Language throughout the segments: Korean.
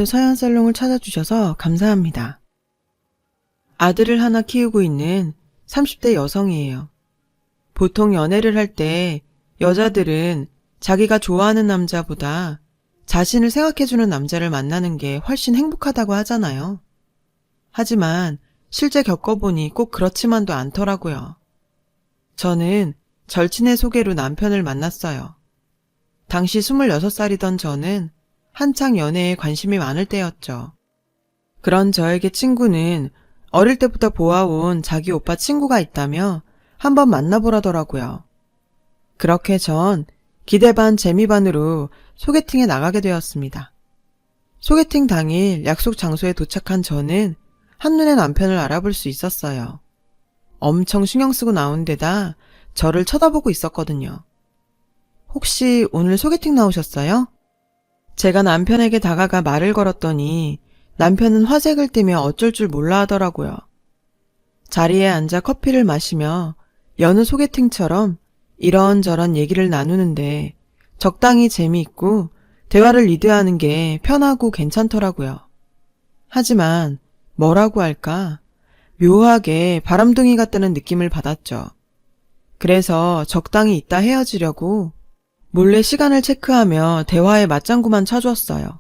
서양살롱을 찾아주셔서 감사합니다. 아들을 하나 키우고 있는 30대 여성이에요. 보통 연애를 할 때 여자들은 자기가 좋아하는 남자보다 자신을 생각해주는 남자를 만나는 게 훨씬 행복하다고 하잖아요. 하지만 실제 겪어보니 꼭 그렇지만도 않더라고요. 저는 절친의 소개로 남편을 만났어요. 당시 26살이던 저는 한창 연애에 관심이 많을 때였죠. 그런 저에게 친구는 어릴 때부터 보아온 자기 오빠 친구가 있다며 한번 만나보라더라고요. 그렇게 전 기대 반 재미 반으로 소개팅에 나가게 되었습니다. 소개팅 당일 약속 장소에 도착한 저는 한눈에 남편을 알아볼 수 있었어요. 엄청 신경 쓰고 나온 데다 저를 쳐다보고 있었거든요. 혹시 오늘 소개팅 나오셨어요? 제가 남편에게 다가가 말을 걸었더니 남편은 화색을 띠며 어쩔 줄 몰라 하더라고요. 자리에 앉아 커피를 마시며 여느 소개팅처럼 이런저런 얘기를 나누는데 적당히 재미있고 대화를 리드하는 게 편하고 괜찮더라고요. 하지만 뭐라고 할까? 묘하게 바람둥이 같다는 느낌을 받았죠. 그래서 적당히 이따 헤어지려고 몰래 시간을 체크하며 대화의 맞장구만 쳐주었어요.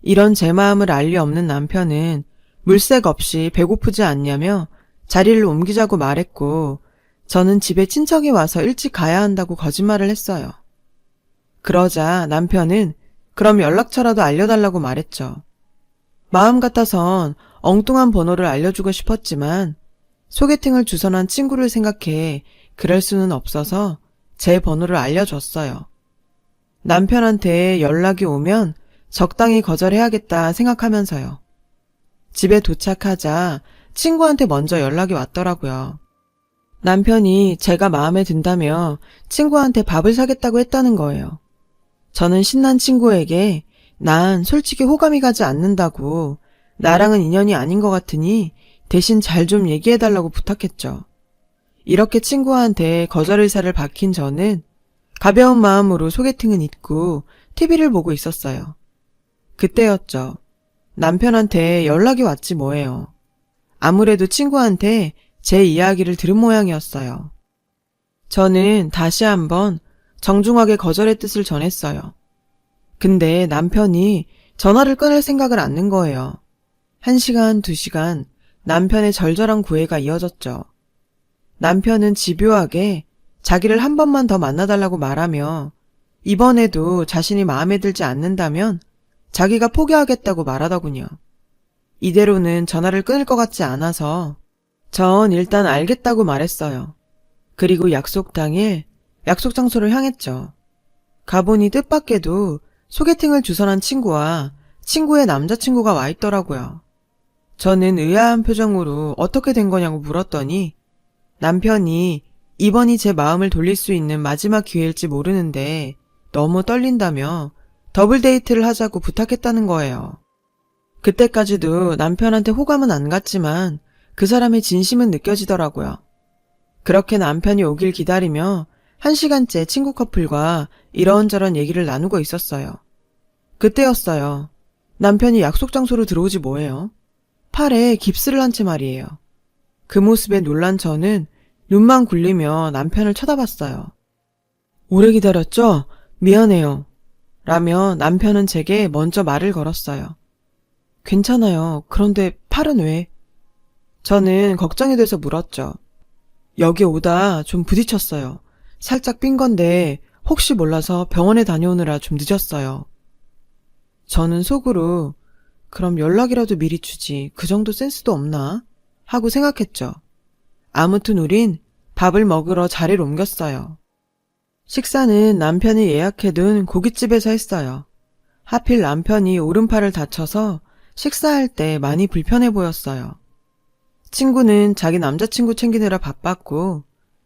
이런 제 마음을 알 리 없는 남편은 물색 없이 배고프지 않냐며 자리를 옮기자고 말했고 저는 집에 친척이 와서 일찍 가야 한다고 거짓말을 했어요. 그러자 남편은 그럼 연락처라도 알려달라고 말했죠. 마음 같아선 엉뚱한 번호를 알려주고 싶었지만 소개팅을 주선한 친구를 생각해 그럴 수는 없어서 제 번호를 알려줬어요. 남편한테 연락이 오면 적당히 거절해야겠다 생각하면서요. 집에 도착하자 친구한테 먼저 연락이 왔더라고요. 남편이 제가 마음에 든다며 친구한테 밥을 사겠다고 했다는 거예요. 저는 신난 친구에게 난 솔직히 호감이 가지 않는다고 나랑은 인연이 아닌 것 같으니 대신 잘 좀 얘기해달라고 부탁했죠. 이렇게 친구한테 거절 의사를 밝힌 저는 가벼운 마음으로 소개팅은 잊고 TV를 보고 있었어요. 그때였죠. 남편한테 연락이 왔지 뭐예요. 아무래도 친구한테 제 이야기를 들은 모양이었어요. 저는 다시 한번 정중하게 거절의 뜻을 전했어요. 근데 남편이 전화를 끊을 생각을 않는 거예요. 1시간, 2시간 남편의 절절한 구애가 이어졌죠. 남편은 집요하게 자기를 한 번만 더 만나달라고 말하며 이번에도 자신이 마음에 들지 않는다면 자기가 포기하겠다고 말하더군요. 이대로는 전화를 끊을 것 같지 않아서 전 일단 알겠다고 말했어요. 그리고 약속 당일 약속 장소를 향했죠. 가보니 뜻밖에도 소개팅을 주선한 친구와 친구의 남자친구가 와 있더라고요. 저는 의아한 표정으로 어떻게 된 거냐고 물었더니 남편이 이번이 제 마음을 돌릴 수 있는 마지막 기회일지 모르는데 너무 떨린다며 더블 데이트를 하자고 부탁했다는 거예요. 그때까지도 남편한테 호감은 안 갔지만 그 사람의 진심은 느껴지더라고요. 그렇게 남편이 오길 기다리며 1시간째 친구 커플과 이런저런 얘기를 나누고 있었어요. 그때였어요. 남편이 약속 장소로 들어오지 뭐예요. 팔에 깁스를 한 채 말이에요. 그 모습에 놀란 저는 눈만 굴리며 남편을 쳐다봤어요. 오래 기다렸죠? 미안해요. 라며 남편은 제게 먼저 말을 걸었어요. 괜찮아요. 그런데 팔은 왜? 저는 걱정이 돼서 물었죠. 여기 오다 좀 부딪혔어요. 살짝 삔 건데 혹시 몰라서 병원에 다녀오느라 좀 늦었어요. 저는 속으로 그럼 연락이라도 미리 주지 그 정도 센스도 없나? 하고 생각했죠. 아무튼 우린 밥을 먹으러 자리를 옮겼어요. 식사는 남편이 예약해둔 고깃집에서 했어요. 하필 남편이 오른팔을 다쳐서 식사할 때 많이 불편해 보였어요. 친구는 자기 남자친구 챙기느라 바빴고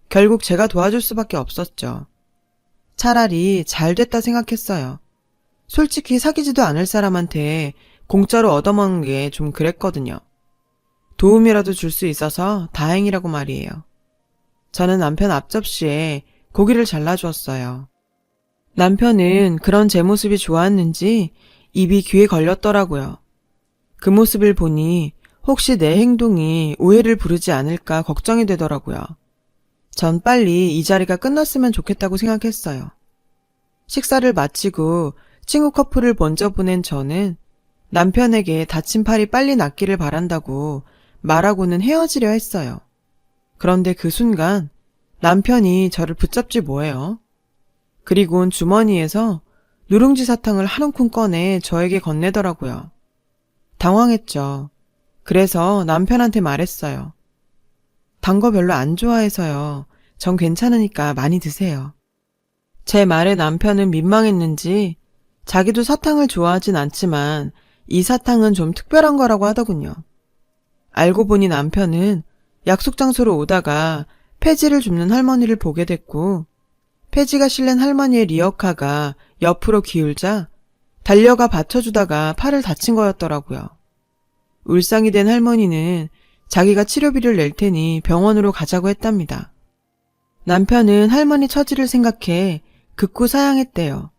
결국 제가 도와줄 수밖에 없었죠. 차라리 잘 됐다 생각했어요. 솔직히 사귀지도 않을 사람한테 공짜로 얻어먹는 게 좀 그랬거든요. 도움이라도 줄 수 있어서 다행이라고 말이에요. 저는 남편 앞접시에 고기를 잘라주었어요. 남편은 그런 제 모습이 좋았는지 입이 귀에 걸렸더라고요. 그 모습을 보니 혹시 내 행동이 오해를 부르지 않을까 걱정이 되더라고요. 전 빨리 이 자리가 끝났으면 좋겠다고 생각했어요. 식사를 마치고 친구 커플을 먼저 보낸 저는 남편에게 다친 팔이 빨리 낫기를 바란다고 말하고는 헤어지려 했어요. 그런데 그 순간 남편이 저를 붙잡지 뭐예요. 그리고는 주머니에서 누룽지 사탕을 한 움큼 꺼내 저에게 건네더라고요. 당황했죠. 그래서 남편한테 말했어요. 단 거 별로 안 좋아해서요. 전 괜찮으니까 많이 드세요. 제 말에 남편은 민망했는지 자기도 사탕을 좋아하진 않지만 이 사탕은 좀 특별한 거라고 하더군요. 알고 보니 남편은 약속 장소로 오다가 폐지를 줍는 할머니를 보게 됐고 폐지가 실린 할머니의 리어카가 옆으로 기울자 달려가 받쳐주다가 팔을 다친 거였더라고요. 울상이 된 할머니는 자기가 치료비를 낼 테니 병원으로 가자고 했답니다. 남편은 할머니 처지를 생각해 극구 사양했대요.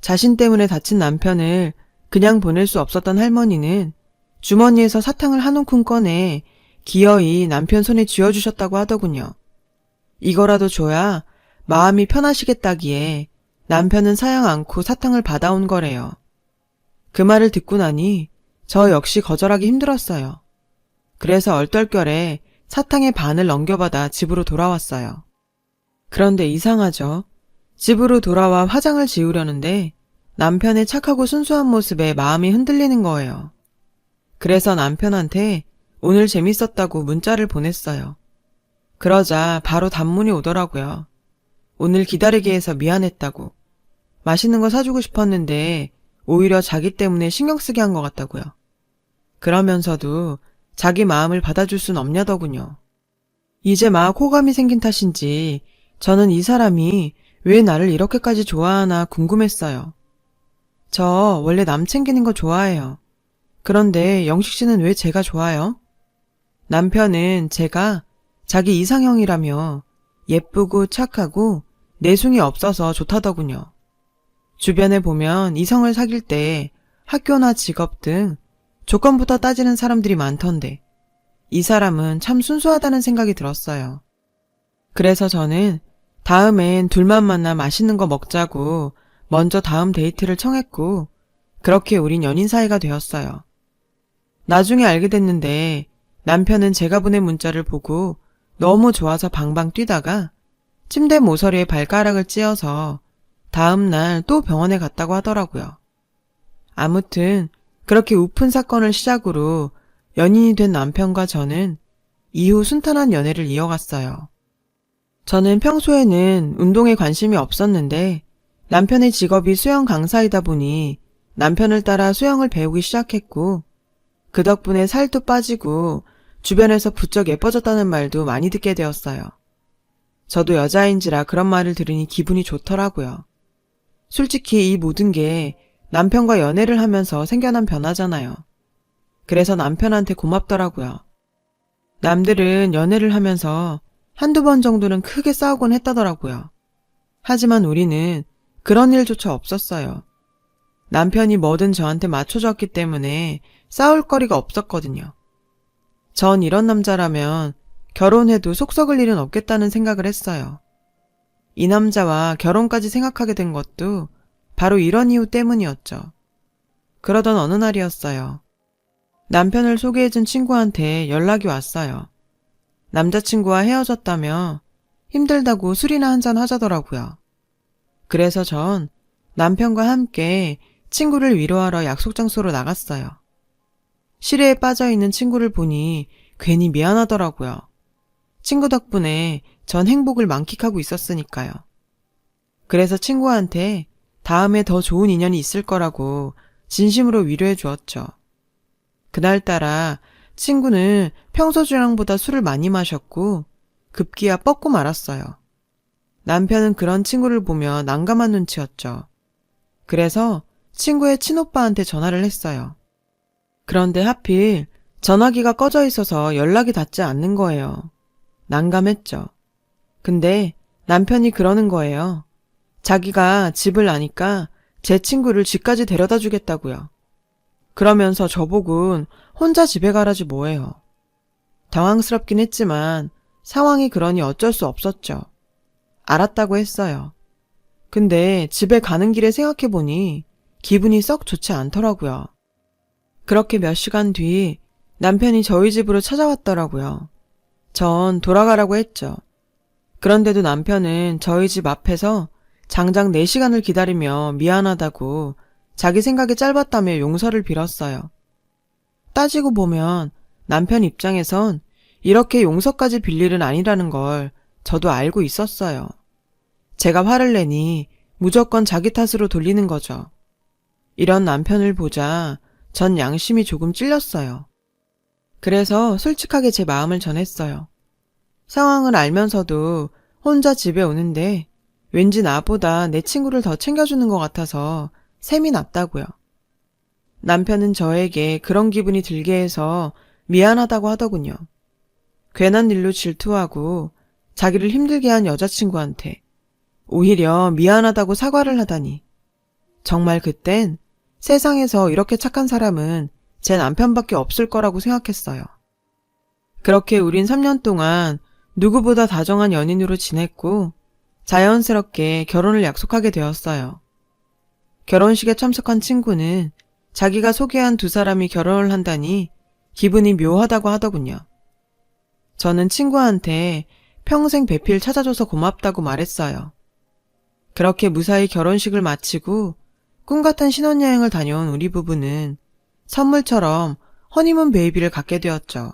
자신 때문에 다친 남편을 그냥 보낼 수 없었던 할머니는 주머니에서 사탕을 한 움큼 꺼내 기어이 남편 손에 쥐어주셨다고 하더군요. 이거라도 줘야 마음이 편하시겠다기에 남편은 사양 않고 사탕을 받아온 거래요. 그 말을 듣고 나니 저 역시 거절하기 힘들었어요. 그래서 얼떨결에 사탕의 반을 넘겨받아 집으로 돌아왔어요. 그런데 이상하죠. 집으로 돌아와 화장을 지우려는데 남편의 착하고 순수한 모습에 마음이 흔들리는 거예요. 그래서 남편한테 오늘 재밌었다고 문자를 보냈어요. 그러자 바로 단문이 오더라고요. 오늘 기다리게 해서 미안했다고. 맛있는 거 사주고 싶었는데 오히려 자기 때문에 신경 쓰게 한 것 같다고요. 그러면서도 자기 마음을 받아줄 순 없냐더군요. 이제 막 호감이 생긴 탓인지 저는 이 사람이 왜 나를 이렇게까지 좋아하나 궁금했어요. 저 원래 남 챙기는 거 좋아해요. 그런데 영식 씨는 왜 제가 좋아요? 남편은 제가 자기 이상형이라며 예쁘고 착하고 내숭이 없어서 좋다더군요. 주변에 보면 이성을 사귈 때 학교나 직업 등 조건부터 따지는 사람들이 많던데 이 사람은 참 순수하다는 생각이 들었어요. 그래서 저는 다음엔 둘만 만나 맛있는 거 먹자고 먼저 다음 데이트를 청했고 그렇게 우린 연인 사이가 되었어요. 나중에 알게 됐는데 남편은 제가 보낸 문자를 보고 너무 좋아서 방방 뛰다가 침대 모서리에 발가락을 찧어서 다음 날 또 병원에 갔다고 하더라고요. 아무튼 그렇게 우픈 사건을 시작으로 연인이 된 남편과 저는 이후 순탄한 연애를 이어갔어요. 저는 평소에는 운동에 관심이 없었는데 남편의 직업이 수영 강사이다 보니 남편을 따라 수영을 배우기 시작했고 그 덕분에 살도 빠지고 주변에서 부쩍 예뻐졌다는 말도 많이 듣게 되었어요. 저도 여자인지라 그런 말을 들으니 기분이 좋더라고요. 솔직히 이 모든 게 남편과 연애를 하면서 생겨난 변화잖아요. 그래서 남편한테 고맙더라고요. 남들은 연애를 하면서 한두 번 정도는 크게 싸우곤 했다더라고요. 하지만 우리는 그런 일조차 없었어요. 남편이 뭐든 저한테 맞춰줬기 때문에 싸울 거리가 없었거든요. 전 이런 남자라면 결혼해도 속 썩을 일은 없겠다는 생각을 했어요. 이 남자와 결혼까지 생각하게 된 것도 바로 이런 이유 때문이었죠. 그러던 어느 날이었어요. 남편을 소개해준 친구한테 연락이 왔어요. 남자친구와 헤어졌다며 힘들다고 술이나 한잔 하자더라고요. 그래서 전 남편과 함께 친구를 위로하러 약속 장소로 나갔어요. 시래에 빠져있는 친구를 보니 괜히 미안하더라고요. 친구 덕분에 전 행복을 만끽하고 있었으니까요. 그래서 친구한테 다음에 더 좋은 인연이 있을 거라고 진심으로 위로해 주었죠. 그날따라 친구는 평소 주량보다 술을 많이 마셨고 급기야 뻗고 말았어요. 남편은 그런 친구를 보며 난감한 눈치였죠. 그래서 친구의 친오빠한테 전화를 했어요. 그런데 하필 전화기가 꺼져 있어서 연락이 닿지 않는 거예요. 난감했죠. 근데 남편이 그러는 거예요. 자기가 집을 아니까 제 친구를 집까지 데려다 주겠다고요. 그러면서 저보곤 혼자 집에 가라지 뭐예요. 당황스럽긴 했지만 상황이 그러니 어쩔 수 없었죠. 알았다고 했어요. 근데 집에 가는 길에 생각해보니 기분이 썩 좋지 않더라고요. 그렇게 몇 시간 뒤 남편이 저희 집으로 찾아왔더라고요. 전 돌아가라고 했죠. 그런데도 남편은 저희 집 앞에서 장장 4시간을 기다리며 미안하다고 자기 생각이 짧았다며 용서를 빌었어요. 따지고 보면 남편 입장에선 이렇게 용서까지 빌 일은 아니라는 걸 저도 알고 있었어요. 제가 화를 내니 무조건 자기 탓으로 돌리는 거죠. 이런 남편을 보자 전 양심이 조금 찔렸어요. 그래서 솔직하게 제 마음을 전했어요. 상황을 알면서도 혼자 집에 오는데 왠지 나보다 내 친구를 더 챙겨주는 것 같아서 셈이 났다고요. 남편은 저에게 그런 기분이 들게 해서 미안하다고 하더군요. 괜한 일로 질투하고 자기를 힘들게 한 여자친구한테 오히려 미안하다고 사과를 하다니. 정말 그땐 세상에서 이렇게 착한 사람은 제 남편밖에 없을 거라고 생각했어요. 그렇게 우린 3년 동안 누구보다 다정한 연인으로 지냈고 자연스럽게 결혼을 약속하게 되었어요. 결혼식에 참석한 친구는 자기가 소개한 2사람이 결혼을 한다니 기분이 묘하다고 하더군요. 저는 친구한테 평생 배필 찾아줘서 고맙다고 말했어요. 그렇게 무사히 결혼식을 마치고 꿈같은 신혼여행을 다녀온 우리 부부는 선물처럼 허니문 베이비를 갖게 되었죠.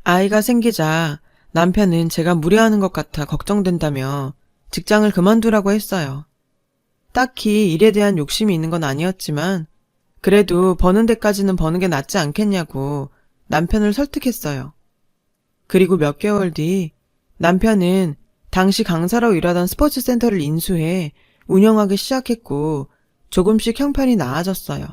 아이가 생기자 남편은 제가 무례하는 것 같아 걱정된다며 직장을 그만두라고 했어요. 딱히 일에 대한 욕심이 있는 건 아니었지만 그래도 버는 데까지는 버는 게 낫지 않겠냐고 남편을 설득했어요. 그리고 몇 개월 뒤 남편은 당시 강사로 일하던 스포츠 센터를 인수해 운영하기 시작했고 조금씩 형편이 나아졌어요.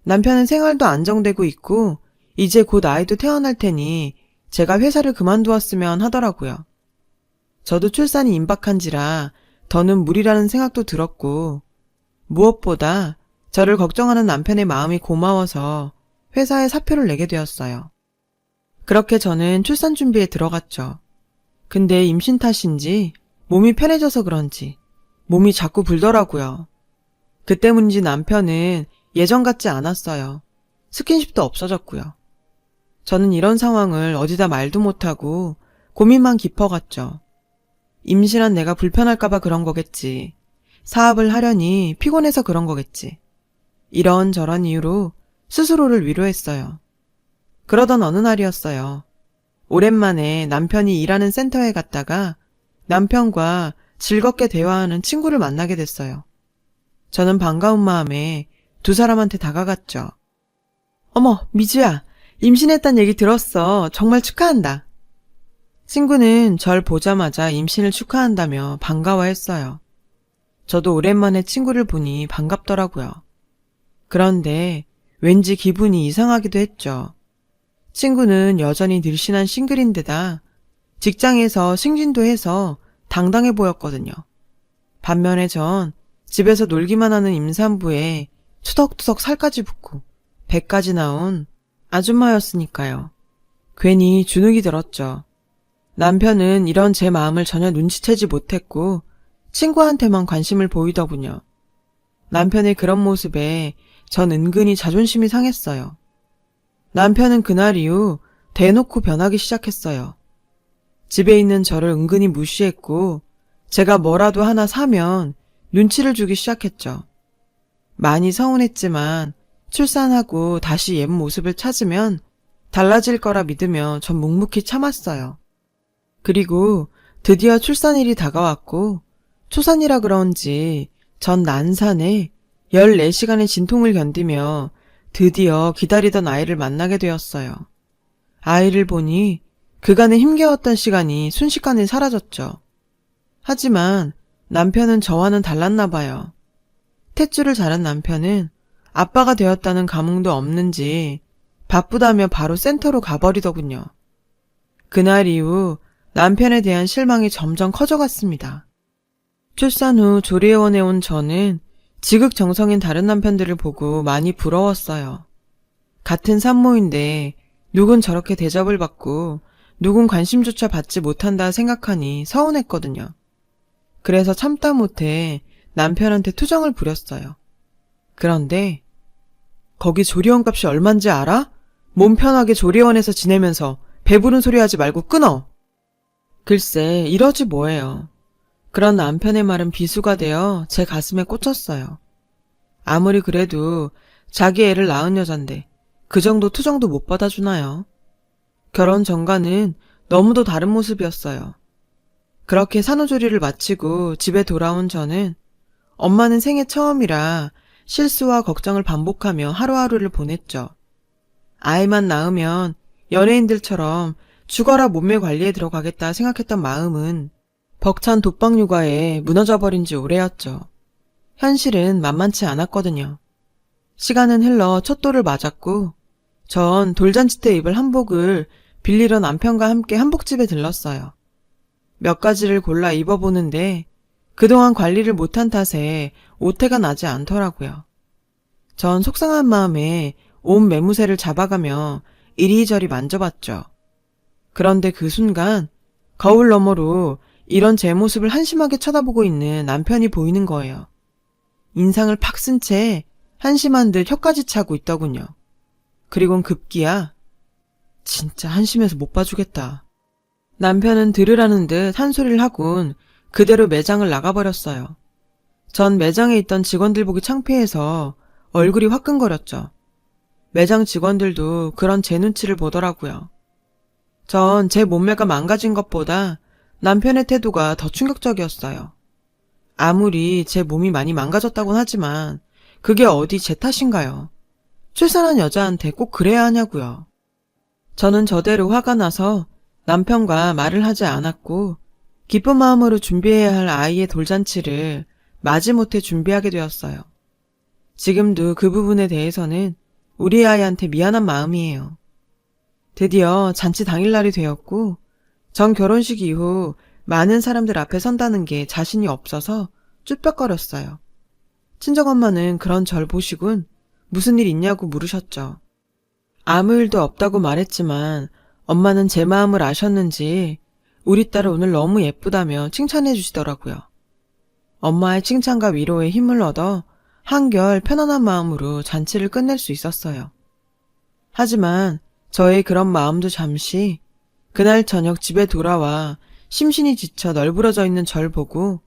남편은 생활도 안정되고 있고 이제 곧 아이도 태어날 테니 제가 회사를 그만두었으면 하더라고요. 저도 출산이 임박한지라 더는 무리라는 생각도 들었고 무엇보다 저를 걱정하는 남편의 마음이 고마워서 회사에 사표를 내게 되었어요. 그렇게 저는 출산 준비에 들어갔죠. 근데 임신 탓인지 몸이 편해져서 그런지 몸이 자꾸 불더라고요. 그 때문인지 남편은 예전 같지 않았어요. 스킨십도 없어졌고요. 저는 이런 상황을 어디다 말도 못하고 고민만 깊어갔죠. 임신한 내가 불편할까봐 그런 거겠지. 사업을 하려니 피곤해서 그런 거겠지. 이런저런 이유로 스스로를 위로했어요. 그러던 어느 날이었어요. 오랜만에 남편이 일하는 센터에 갔다가 남편과 즐겁게 대화하는 친구를 만나게 됐어요. 저는 반가운 마음에 2사람한테 다가갔죠. 어머, 미주야. 임신했단 얘기 들었어. 정말 축하한다. 친구는 절 보자마자 임신을 축하한다며 반가워했어요. 저도 오랜만에 친구를 보니 반갑더라고요. 그런데 왠지 기분이 이상하기도 했죠. 친구는 여전히 늘씬한 싱글인데다 직장에서 승진도 해서 당당해 보였거든요. 반면에 전 집에서 놀기만 하는 임산부에 투덕투덕 살까지 붙고 배까지 나온 아줌마였으니까요. 괜히 주눅이 들었죠. 남편은 이런 제 마음을 전혀 눈치채지 못했고 친구한테만 관심을 보이더군요. 남편의 그런 모습에 전 은근히 자존심이 상했어요. 남편은 그날 이후 대놓고 변하기 시작했어요. 집에 있는 저를 은근히 무시했고 제가 뭐라도 하나 사면 눈치를 주기 시작했죠. 많이 서운했지만 출산하고 다시 옛 모습을 찾으면 달라질 거라 믿으며 전 묵묵히 참았어요. 그리고 드디어 출산일이 다가왔고 초산이라 그런지 전 난산에 14시간의 진통을 견디며 드디어 기다리던 아이를 만나게 되었어요. 아이를 보니 그간의 힘겨웠던 시간이 순식간에 사라졌죠. 하지만 남편은 저와는 달랐나 봐요. 탯줄을 자른 남편은 아빠가 되었다는 감흥도 없는지 바쁘다며 바로 센터로 가버리더군요. 그날 이후 남편에 대한 실망이 점점 커져갔습니다. 출산 후 조리원에 온 저는 지극정성인 다른 남편들을 보고 많이 부러웠어요. 같은 산모인데 누군 저렇게 대접을 받고 누군 관심조차 받지 못한다 생각하니 서운했거든요. 그래서 참다 못해 남편한테 투정을 부렸어요. 그런데 거기 조리원 값이 얼만지 알아? 몸 편하게 조리원에서 지내면서 배부른 소리 하지 말고 끊어. 글쎄 이러지 뭐예요. 그런 남편의 말은 비수가 되어 제 가슴에 꽂혔어요. 아무리 그래도 자기 애를 낳은 여잔데 그 정도 투정도 못 받아주나요? 결혼 전과는 너무도 다른 모습이었어요. 그렇게 산후조리를 마치고 집에 돌아온 저는 엄마는 생애 처음이라 실수와 걱정을 반복하며 하루하루를 보냈죠. 아이만 낳으면 연예인들처럼 죽어라 몸매 관리에 들어가겠다 생각했던 마음은 벅찬 독박 육아에 무너져버린 지 오래였죠. 현실은 만만치 않았거든요. 시간은 흘러 첫돌을 맞았고 전 돌잔치 때 입을 한복을 빌리러 남편과 함께 한복집에 들렀어요. 몇 가지를 골라 입어보는데 그동안 관리를 못한 탓에 오태가 나지 않더라고요. 전 속상한 마음에 온 매무새를 잡아가며 이리저리 만져봤죠. 그런데 그 순간 거울 너머로 이런 제 모습을 한심하게 쳐다보고 있는 남편이 보이는 거예요. 인상을 팍 쓴 채 한심한 듯 혀까지 차고 있더군요. 그리곤 급기야 진짜 한심해서 못 봐주겠다. 남편은 들으라는 듯 한 소리를 하곤 그대로 매장을 나가버렸어요. 전 매장에 있던 직원들 보기 창피해서 얼굴이 화끈거렸죠. 매장 직원들도 그런 제 눈치를 보더라고요. 전 제 몸매가 망가진 것보다 남편의 태도가 더 충격적이었어요. 아무리 제 몸이 많이 망가졌다곤 하지만 그게 어디 제 탓인가요? 출산한 여자한테 꼭 그래야 하냐고요. 저는 저대로 화가 나서 남편과 말을 하지 않았고 기쁜 마음으로 준비해야 할 아이의 돌잔치를 마지못해 준비하게 되었어요. 지금도 그 부분에 대해서는 우리 아이한테 미안한 마음이에요. 드디어 잔치 당일날이 되었고 전 결혼식 이후 많은 사람들 앞에 선다는 게 자신이 없어서 쭈뼛거렸어요. 친정엄마는 그런 절 보시곤 무슨 일 있냐고 물으셨죠. 아무 일도 없다고 말했지만 엄마는 제 마음을 아셨는지 우리 딸 오늘 너무 예쁘다며 칭찬해 주시더라고요. 엄마의 칭찬과 위로에 힘을 얻어 한결 편안한 마음으로 잔치를 끝낼 수 있었어요. 하지만 저의 그런 마음도 잠시 그날 저녁 집에 돌아와 심신이 지쳐 널브러져 있는 절 보고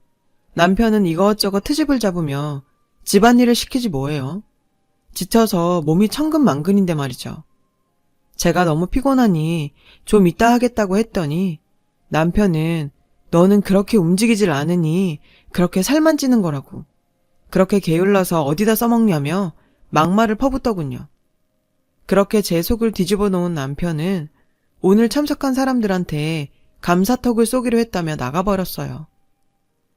남편은 이것저것 트집을 잡으며 집안일을 시키지 뭐예요. 지쳐서 몸이 천근만근인데 말이죠. 제가 너무 피곤하니 좀 이따 하겠다고 했더니 남편은 너는 그렇게 움직이질 않으니 그렇게 살만 찌는 거라고. 그렇게 게을러서 어디다 써먹냐며 막말을 퍼붓더군요. 그렇게 제 속을 뒤집어 놓은 남편은 오늘 참석한 사람들한테 감사턱을 쏘기로 했다며 나가버렸어요.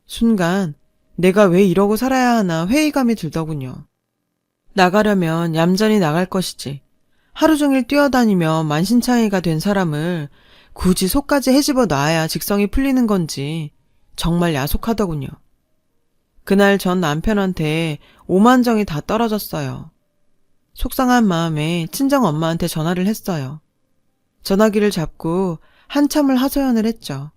순간 내가 왜 이러고 살아야 하나 회의감이 들더군요. 나가려면 얌전히 나갈 것이지. 하루 종일 뛰어다니며 만신창이가 된 사람을 굳이 속까지 헤집어 놔야 직성이 풀리는 건지 정말 야속하더군요. 그날 전 남편한테 오만정이 다 떨어졌어요. 속상한 마음에 친정엄마한테 전화를 했어요. 전화기를 잡고 한참을 하소연을 했죠.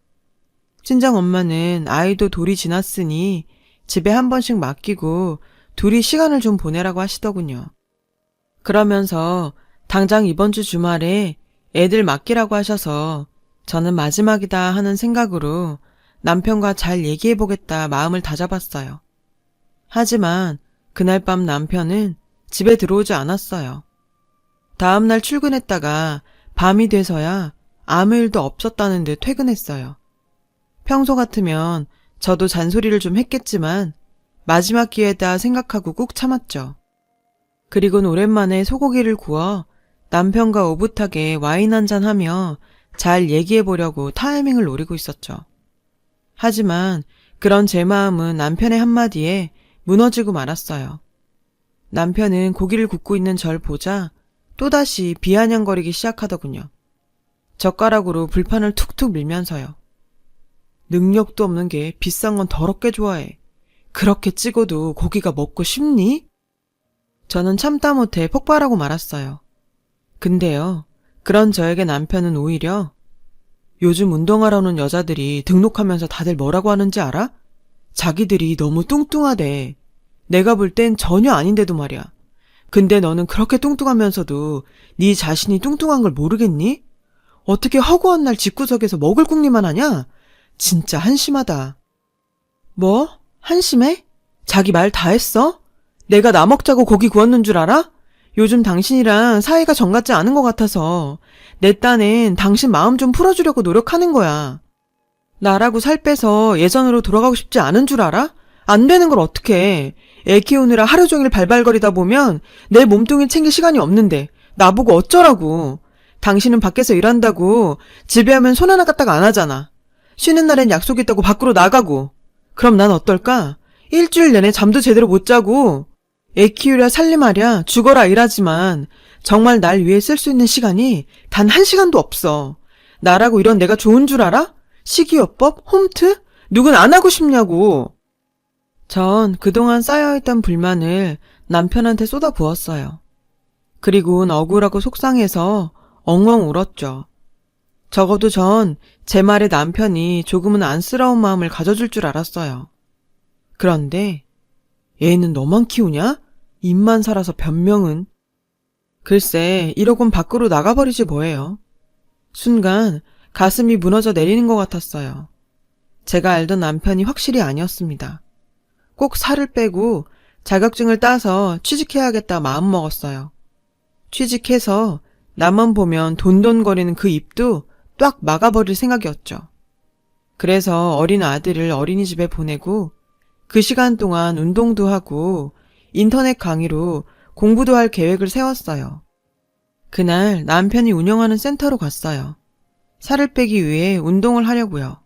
친정엄마는 아이도 돌이 지났으니 집에 한 번씩 맡기고 둘이 시간을 좀 보내라고 하시더군요. 그러면서 당장 이번 주 주말에 애들 맡기라고 하셔서 저는 마지막이다 하는 생각으로 남편과 잘 얘기해보겠다 마음을 다잡았어요. 하지만 그날 밤 남편은 집에 들어오지 않았어요. 다음날 출근했다가 밤이 돼서야 아무 일도 없었다는 듯 퇴근했어요. 평소 같으면 저도 잔소리를 좀 했겠지만 마지막 기회다 생각하고 꾹 참았죠. 그리곤 오랜만에 소고기를 구워 남편과 오붓하게 와인 한잔 하며 잘 얘기해보려고 타이밍을 노리고 있었죠. 하지만 그런 제 마음은 남편의 한마디에 무너지고 말았어요. 남편은 고기를 굽고 있는 절 보자 또다시 비아냥거리기 시작하더군요. 젓가락으로 불판을 툭툭 밀면서요. 능력도 없는 게 비싼 건 더럽게 좋아해. 그렇게 찍어도 고기가 먹고 싶니? 저는 참다 못해 폭발하고 말았어요. 근데요, 그런 저에게 남편은 오히려 요즘 운동하러 오는 여자들이 등록하면서 다들 뭐라고 하는지 알아? 자기들이 너무 뚱뚱하대. 내가 볼 땐 전혀 아닌데도 말이야. 근데 너는 그렇게 뚱뚱하면서도 네 자신이 뚱뚱한 걸 모르겠니? 어떻게 허구한 날 집구석에서 먹을 궁리만 하냐? 진짜 한심하다. 뭐? 한심해? 자기 말 다 했어? 내가 나 먹자고 고기 구웠는 줄 알아? 요즘 당신이랑 사이가 정 같지 않은 것 같아서 내 딴엔 당신 마음 좀 풀어주려고 노력하는 거야. 나라고 살 빼서 예전으로 돌아가고 싶지 않은 줄 알아? 안 되는 걸 어떡해. 애 키우느라 하루 종일 발발거리다 보면 내 몸뚱이 챙길 시간이 없는데 나보고 어쩌라고. 당신은 밖에서 일한다고 집에 하면 손 하나 까딱 안 하잖아. 쉬는 날엔 약속 있다고 밖으로 나가고. 그럼 난 어떨까? 일주일 내내 잠도 제대로 못 자고 애 키우랴 살림하랴 죽어라 일하지만 정말 날 위해 쓸 수 있는 시간이 단 1시간도 없어. 나라고 이런 내가 좋은 줄 알아? 식이요법? 홈트? 누군 안 하고 싶냐고. 전 그동안 쌓여있던 불만을 남편한테 쏟아부었어요. 그리고는 억울하고 속상해서 엉엉 울었죠. 적어도 전 제 말에 남편이 조금은 안쓰러운 마음을 가져줄 줄 알았어요. 그런데 얘는 너만 키우냐? 입만 살아서 변명은. 글쎄 이러곤 밖으로 나가버리지 뭐예요. 순간 가슴이 무너져 내리는 것 같았어요. 제가 알던 남편이 확실히 아니었습니다. 꼭 살을 빼고 자격증을 따서 취직해야겠다 마음먹었어요. 취직해서 나만 보면 돈돈거리는 그 입도 딱 막아버릴 생각이었죠. 그래서 어린 아들을 어린이집에 보내고 그 시간 동안 운동도 하고 인터넷 강의로 공부도 할 계획을 세웠어요. 그날 남편이 운영하는 센터로 갔어요. 살을 빼기 위해 운동을 하려고요.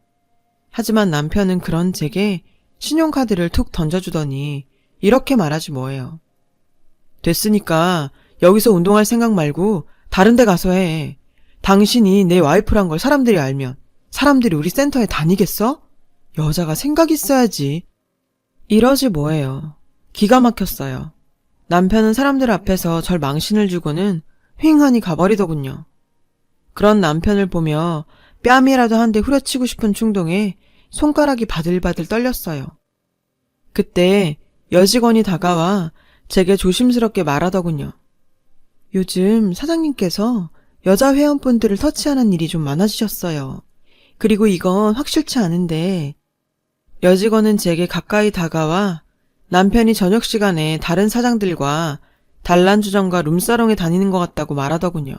하지만 남편은 그런 제게 신용카드를 툭 던져주더니 이렇게 말하지 뭐예요. 됐으니까 여기서 운동할 생각 말고 다른 데 가서 해. 당신이 내 와이프란 걸 사람들이 알면 사람들이 우리 센터에 다니겠어? 여자가 생각 있어야지. 이러지 뭐예요. 기가 막혔어요. 남편은 사람들 앞에서 절 망신을 주고는 휑하니 가버리더군요. 그런 남편을 보며 뺨이라도 한 대 후려치고 싶은 충동에 손가락이 바들바들 떨렸어요. 그때 여직원이 다가와 제게 조심스럽게 말하더군요. 요즘 사장님께서 여자 회원분들을 터치하는 일이 좀 많아지셨어요. 그리고 이건 확실치 않은데. 여직원은 제게 가까이 다가와 남편이 저녁 시간에 다른 사장들과 단란주점과 룸사롱에 다니는 것 같다고 말하더군요.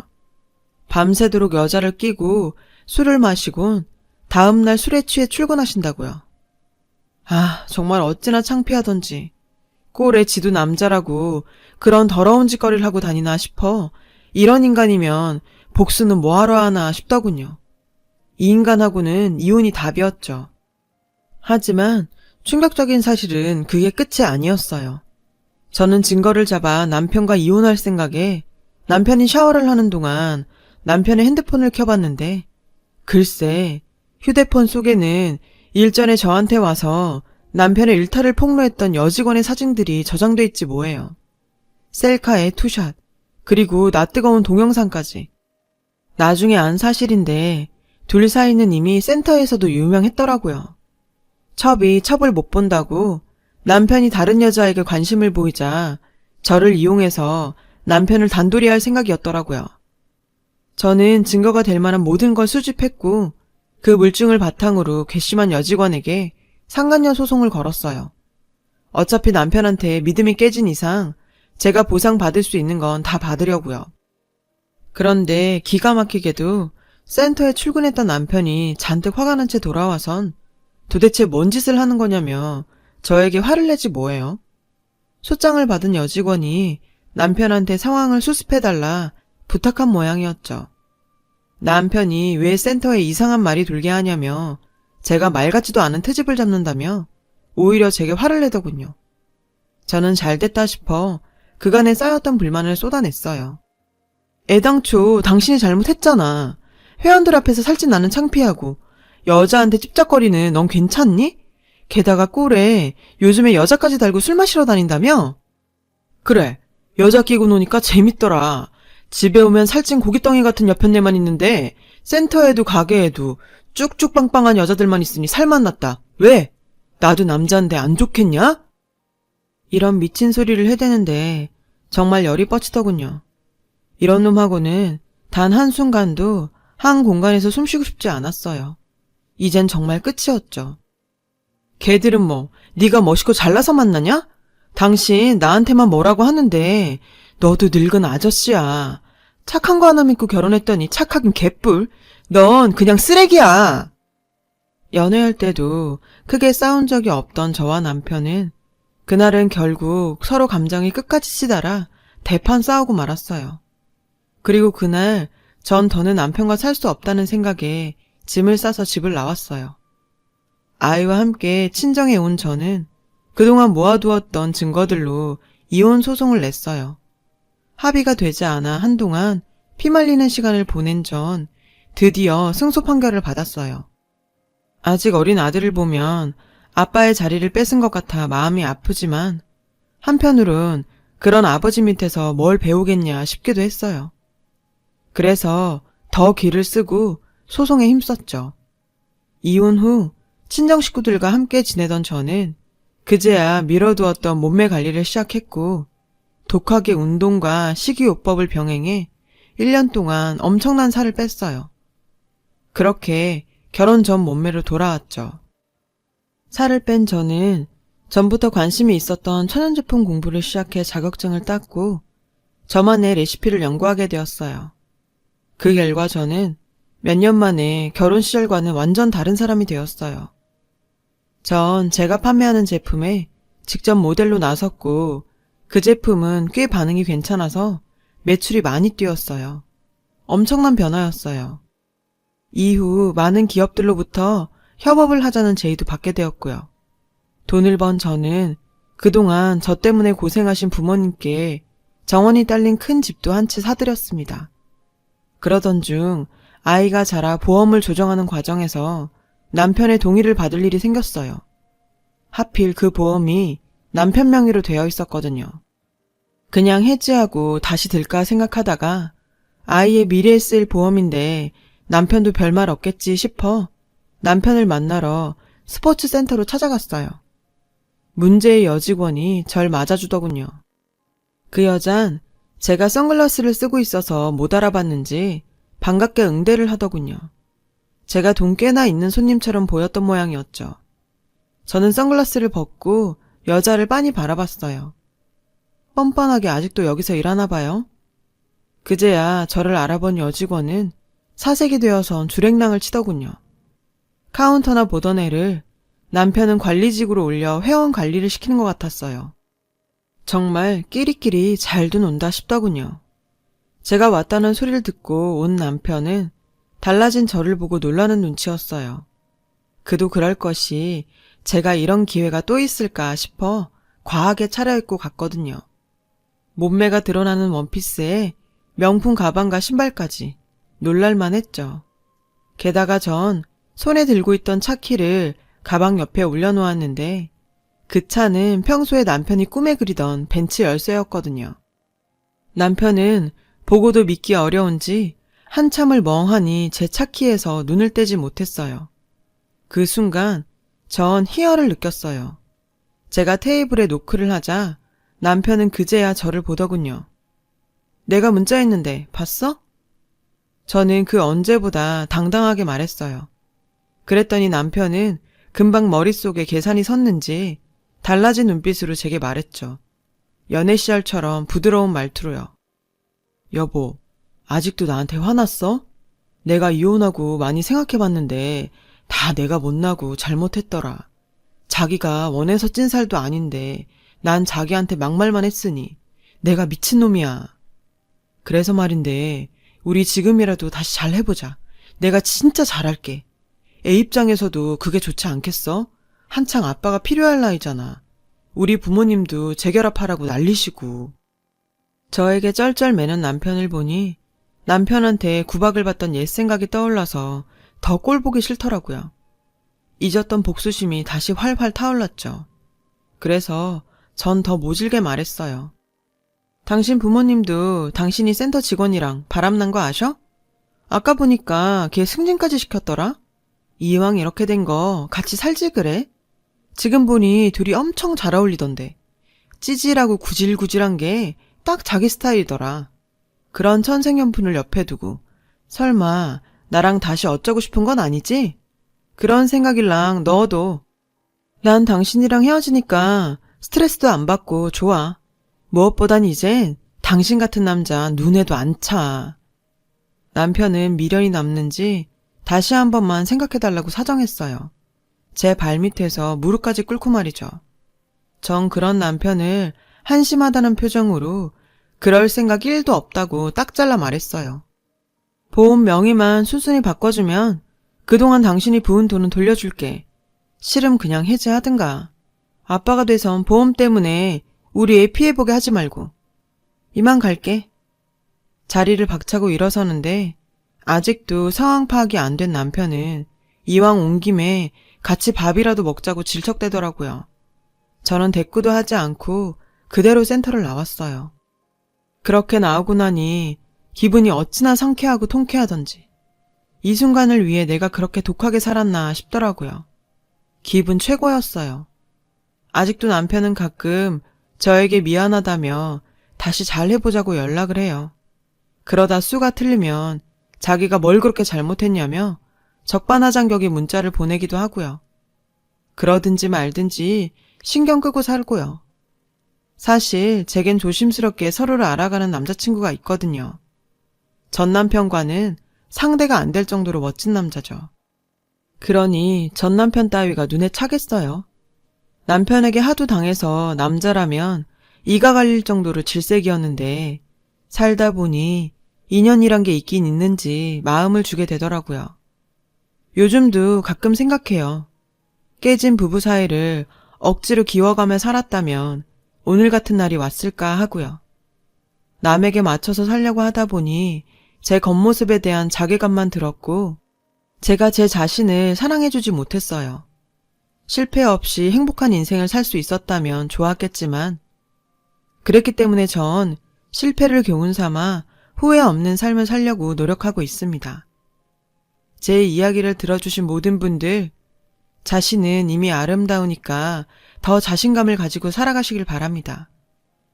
밤새도록 여자를 끼고 술을 마시곤 다음날 술에 취해 출근하신다고요. 아, 정말 어찌나 창피하던지. 꼴에 지도 남자라고 그런 더러운 짓거리를 하고 다니나 싶어 이런 인간이면 복수는 뭐하러 하나 싶더군요. 이 인간하고는 이혼이 답이었죠. 하지만 충격적인 사실은 그게 끝이 아니었어요. 저는 증거를 잡아 남편과 이혼할 생각에 남편이 샤워를 하는 동안 남편의 핸드폰을 켜봤는데 글쎄 휴대폰 속에는 일전에 저한테 와서 남편의 일탈을 폭로했던 여직원의 사진들이 저장돼 있지 뭐예요. 셀카에 투샷, 그리고 낯뜨거운 동영상까지. 나중에 안 사실인데 둘 사이는 이미 센터에서도 유명했더라고요. 첩이 첩을 못 본다고 남편이 다른 여자에게 관심을 보이자 저를 이용해서 남편을 단돌이 할 생각이었더라고요. 저는 증거가 될 만한 모든 걸 수집했고 그 물증을 바탕으로 괘씸한 여직원에게 상간녀 소송을 걸었어요. 어차피 남편한테 믿음이 깨진 이상 제가 보상받을 수 있는 건 다 받으려고요. 그런데 기가 막히게도 센터에 출근했던 남편이 잔뜩 화가 난 채 돌아와선 도대체 뭔 짓을 하는 거냐며 저에게 화를 내지 뭐예요. 소장을 받은 여직원이 남편한테 상황을 수습해달라 부탁한 모양이었죠. 남편이 왜 센터에 이상한 말이 돌게 하냐며 제가 말 같지도 않은 트집을 잡는다며 오히려 제게 화를 내더군요. 저는 잘됐다 싶어 그간에 쌓였던 불만을 쏟아냈어요. 애당초 당신이 잘못했잖아. 회원들 앞에서 살찐 나는 창피하고 여자한테 찝쩍거리는 넌 괜찮니? 게다가 꼴에 요즘에 여자까지 달고 술 마시러 다닌다며? 그래, 여자 끼고 노니까 재밌더라. 집에 오면 살찐 고깃덩이 같은 여편네만 있는데 센터에도 가게에도 쭉쭉 빵빵한 여자들만 있으니 살만 났다. 왜? 나도 남자인데 안 좋겠냐? 이런 미친 소리를 해대는데 정말 열이 뻗치더군요. 이런 놈하고는 단 한순간도 한 공간에서 숨쉬고 싶지 않았어요. 이젠 정말 끝이었죠. 걔들은 뭐 네가 멋있고 잘나서 만나냐? 당신 나한테만 뭐라고 하는데 너도 늙은 아저씨야. 착한 거 하나 믿고 결혼했더니 착하긴 개뿔. 넌 그냥 쓰레기야. 연애할 때도 크게 싸운 적이 없던 저와 남편은 그날은 결국 서로 감정이 끝까지 치달아 대판 싸우고 말았어요. 그리고 그날 전 더는 남편과 살 수 없다는 생각에 짐을 싸서 집을 나왔어요. 아이와 함께 친정에 온 저는 그동안 모아두었던 증거들로 이혼 소송을 냈어요. 합의가 되지 않아 한동안 피말리는 시간을 보낸 전 드디어 승소 판결을 받았어요. 아직 어린 아들을 보면 아빠의 자리를 뺏은 것 같아 마음이 아프지만 한편으론 그런 아버지 밑에서 뭘 배우겠냐 싶기도 했어요. 그래서 더 기를 쓰고 소송에 힘썼죠. 이혼 후 친정 식구들과 함께 지내던 저는 그제야 미뤄두었던 몸매 관리를 시작했고 독하게 운동과 식이요법을 병행해 1년 동안 엄청난 살을 뺐어요. 그렇게 결혼 전 몸매로 돌아왔죠. 살을 뺀 저는 전부터 관심이 있었던 천연제품 공부를 시작해 자격증을 땄고 저만의 레시피를 연구하게 되었어요. 그 결과 저는 몇 년 만에 결혼 시절과는 완전 다른 사람이 되었어요. 전 제가 판매하는 제품에 직접 모델로 나섰고 그 제품은 꽤 반응이 괜찮아서 매출이 많이 뛰었어요. 엄청난 변화였어요. 이후 많은 기업들로부터 협업을 하자는 제의도 받게 되었고요. 돈을 번 저는 그동안 저 때문에 고생하신 부모님께 정원이 딸린 큰 집도 한 채 사드렸습니다. 그러던 중 아이가 자라 보험을 조정하는 과정에서 남편의 동의를 받을 일이 생겼어요. 하필 그 보험이 남편 명의로 되어 있었거든요. 그냥 해지하고 다시 들까 생각하다가 아이의 미래에 쓰일 보험인데 남편도 별말 없겠지 싶어 남편을 만나러 스포츠센터로 찾아갔어요. 문제의 여직원이 절 맞아주더군요. 그 여잔 제가 선글라스를 쓰고 있어서 못 알아봤는지 반갑게 응대를 하더군요. 제가 돈 꽤나 있는 손님처럼 보였던 모양이었죠. 저는 선글라스를 벗고 여자를 빤히 바라봤어요. 뻔뻔하게 아직도 여기서 일하나 봐요. 그제야 저를 알아본 여직원은 사색이 되어선 주랭랑을 치더군요. 카운터나 보던 애를 남편은 관리직으로 올려 회원 관리를 시키는 것 같았어요. 정말 끼리끼리 잘도 논다 싶더군요. 제가 왔다는 소리를 듣고 온 남편은 달라진 저를 보고 놀라는 눈치였어요. 그도 그럴 것이 제가 이런 기회가 또 있을까 싶어 과하게 차려입고 갔거든요. 몸매가 드러나는 원피스에 명품 가방과 신발까지 놀랄만 했죠. 게다가 전 손에 들고 있던 차키를 가방 옆에 올려놓았는데 그 차는 평소에 남편이 꿈에 그리던 벤츠 열쇠였거든요. 남편은 보고도 믿기 어려운지 한참을 멍하니 제 차키에서 눈을 떼지 못했어요. 그 순간 전 희열을 느꼈어요. 제가 테이블에 노크를 하자 남편은 그제야 저를 보더군요. 내가 문자했는데 봤어? 저는 그 언제보다 당당하게 말했어요. 그랬더니 남편은 금방 머릿속에 계산이 섰는지 달라진 눈빛으로 제게 말했죠. 연애 시절처럼 부드러운 말투로요. 여보, 아직도 나한테 화났어? 내가 이혼하고 많이 생각해봤는데 다 내가 못나고 잘못했더라. 자기가 원해서 찐 살도 아닌데 난 자기한테 막말만 했으니 내가 미친놈이야. 그래서 말인데 우리 지금이라도 다시 잘 해보자. 내가 진짜 잘할게. 애 입장에서도 그게 좋지 않겠어? 한창 아빠가 필요할 나이잖아. 우리 부모님도 재결합하라고 난리시고. 저에게 쩔쩔매는 남편을 보니 남편한테 구박을 받던 옛 생각이 떠올라서 더 꼴보기 싫더라고요. 잊었던 복수심이 다시 활활 타올랐죠. 그래서 전 더 모질게 말했어요. 당신 부모님도 당신이 센터 직원이랑 바람난 거 아셔? 아까 보니까 걔 승진까지 시켰더라? 이왕 이렇게 된 거 같이 살지 그래? 지금 보니 둘이 엄청 잘 어울리던데. 찌질하고 구질구질한 게 딱 자기 스타일이더라. 그런 천생연분을 옆에 두고 설마 나랑 다시 어쩌고 싶은 건 아니지? 그런 생각일랑 너도. 난 당신이랑 헤어지니까 스트레스도 안 받고 좋아. 무엇보단 이젠 당신 같은 남자 눈에도 안 차. 남편은 미련이 남는지 다시 한 번만 생각해달라고 사정했어요. 제 발밑에서 무릎까지 꿇고 말이죠. 전 그런 남편을 한심하다는 표정으로 그럴 생각 1도 없다고 딱 잘라 말했어요. 보험 명의만 순순히 바꿔주면 그동안 당신이 부은 돈은 돌려줄게. 싫음 그냥 해지하든가. 아빠가 돼선 보험 때문에 우리 애 피해보게 하지 말고. 이만 갈게. 자리를 박차고 일어서는데 아직도 상황 파악이 안 된 남편은 이왕 온 김에 같이 밥이라도 먹자고 질척대더라고요. 저는 대꾸도 하지 않고 그대로 센터를 나왔어요. 그렇게 나오고 나니 기분이 어찌나 상쾌하고 통쾌하던지 이 순간을 위해 내가 그렇게 독하게 살았나 싶더라고요. 기분 최고였어요. 아직도 남편은 가끔 저에게 미안하다며 다시 잘해보자고 연락을 해요. 그러다 수가 틀리면 자기가 뭘 그렇게 잘못했냐며 적반하장격의 문자를 보내기도 하고요. 그러든지 말든지 신경 끄고 살고요. 사실 제겐 조심스럽게 서로를 알아가는 남자친구가 있거든요. 전 남편과는 상대가 안 될 정도로 멋진 남자죠. 그러니 전 남편 따위가 눈에 차겠어요. 남편에게 하도 당해서 남자라면 이가 갈릴 정도로 질색이었는데 살다 보니 인연이란 게 있긴 있는지 마음을 주게 되더라고요. 요즘도 가끔 생각해요. 깨진 부부 사이를 억지로 기워가며 살았다면 오늘 같은 날이 왔을까 하고요. 남에게 맞춰서 살려고 하다 보니 제 겉모습에 대한 자괴감만 들었고 제가 제 자신을 사랑해주지 못했어요. 실패 없이 행복한 인생을 살 수 있었다면 좋았겠지만 그랬기 때문에 전 실패를 교훈 삼아 후회 없는 삶을 살려고 노력하고 있습니다. 제 이야기를 들어주신 모든 분들, 자신은 이미 아름다우니까 더 자신감을 가지고 살아가시길 바랍니다.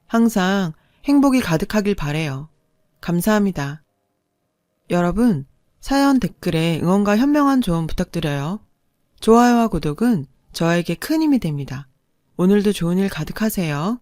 항상 행복이 가득하길 바래요. 감사합니다. 여러분, 사연 댓글에 응원과 현명한 조언 부탁드려요. 좋아요와 구독은 저에게 큰 힘이 됩니다. 오늘도 좋은 일 가득하세요.